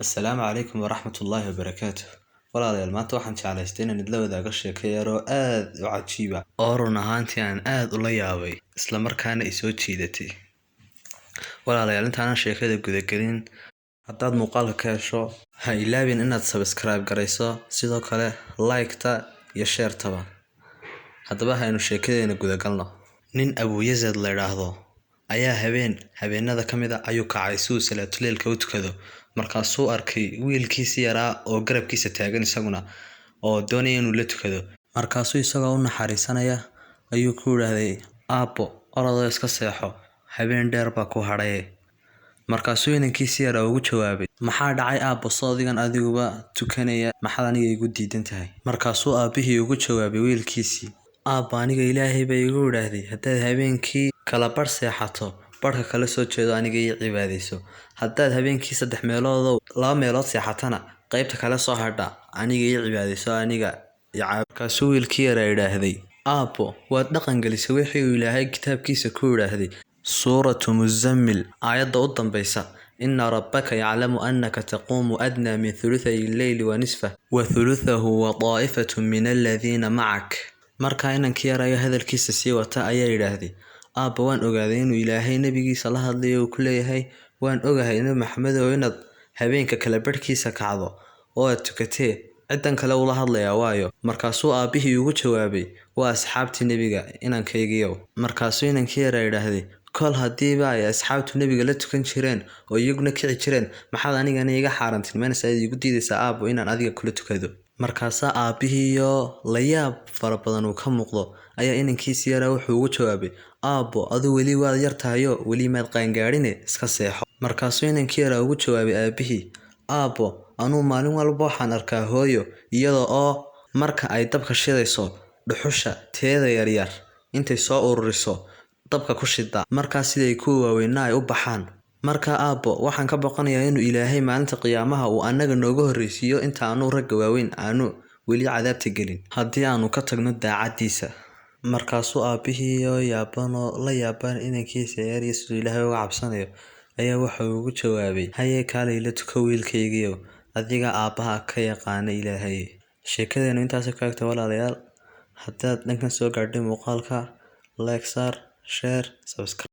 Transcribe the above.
Asalaamu calaykum waraxmatullaahi wabarakaatuh. Walaalayaal maanta waxaan jeclaystay inaan idla wadaago sheeko yar oo aad u cajiib ah oo run ahaantii aan aad ula yaabay isla markaana i soo jiidatay. Walaalayaal intaanan sheekada gudagelin, haddaad muuqaalka ka hesho ha ilaawin inaad subscribe garayso, sidoo kale like-ta iyo share-taba. Haddaba haynu sheekadeena gudagalno. Nin Abu Yazid la yiraahdo ayaa habeenada ka mid ah ayuu kacay si uu salaatuleylka u tukado. Markaasuu arkay wiilkiisii yaraa oo garabkiisa taagan isaguna oo doonaya inuu la tukado. Markaasuu isagoo u naxariisanaya ayuu ku yiraahday, aabbo orodoo iska seexo, habeen dheer baa ku hadhay. Markaasuu inankiisii yaraa ugu jawaabay, maxaa dhacay aabbo, soodigan adiguba tukanaya, maxaad aniga igu diidan tahay? Markaasuu aabbihii ugu jawaabay wiilkiisii, aabbo aniga Ilaahay baa igu yiraahday haddaad habeenkii kala bar seexato, barka kala soo jeedo aniga ii cibaadayso. Haddaad habeenkii 3 meelood 2 meelood seexatana qaybta kale soo hadha aniga ii cibaadayso, aniga markaasuu wiilkii yaraa yiraahday, aabbo waad dhaqan gelisay wixii uu Ilaahay kitaabkiisa ku yiraahday suuratu Muzammil aayadda u dambaysa, inna rabbaka yaclamu annaka taquumu adnaa min thuluthay al-layli wa nisfahu wa thuluthahu wa taa'ifatun min alladhiina macak. Markaa inankii yaraa hadalkiisa sii wata ayaa yiraahday, aabbo waan ogaaday inuu Ilaahay nabigiisa la hadlayo uu ku leeyahay, waan ogahay Nabi Maxamed oo inaad habeenka kala barhkiisa kacdo oo aad tukatee, cidan kale ula hadlayaa waayo. Markaasuu aabbihii ugu jawaabay, waa asxaabtii nebiga inankaygiyow. Markaasuu inankii yaraa yiraahday, kol haddiiba ay asxaabtu nebiga la tukan jireen oo iyaguna kici jireen, maxaad anigana iga xaarantilmaynaysaa igu diidaysaa aabbo inaan adiga kula tukado? Markaasaa aabbihiiyo la yaab fara badan uu ka muuqdo ayaa inankiisii yaraa wuxuu ugu jawaabay, aabbo adu weli waad yar tahayo weli maad qaangaadhine iska seexo. Markaasuu inankii yaraa ugu jawaabay aabbihii, aabbo anuu maalin walba waxaan arkaa hooyo iyada oo marka ay dabka shidayso dhuxusha teeda yaryar intay soo ururiso dabka ku shida, markaas siday kuwa waaweynna ay u baxaan. Markaa aabbo waxaan ka baqanayaa inuu Ilaahay maalinta qiyaamaha uu annaga nooga horreysiiyo inta aanu ragga waaweyn aanu weli cadaabta gelin haddii aanu ka tagno daacaddiisa. Markaasuu aabbihii la yaaban inankiisa yar iyo siduu Ilaahay uga cabsanayo ayaa wuxuu ugu jawaabay, haye kaalay la tuko wiilkaygiiyow, adiga aabbaha ka yaqaana Ilaahay. Sheekadeenu intaas ka egta walaalayaal. Haddaad dhankan soo gaadhay muuqaalka, like saar, share, subscribe.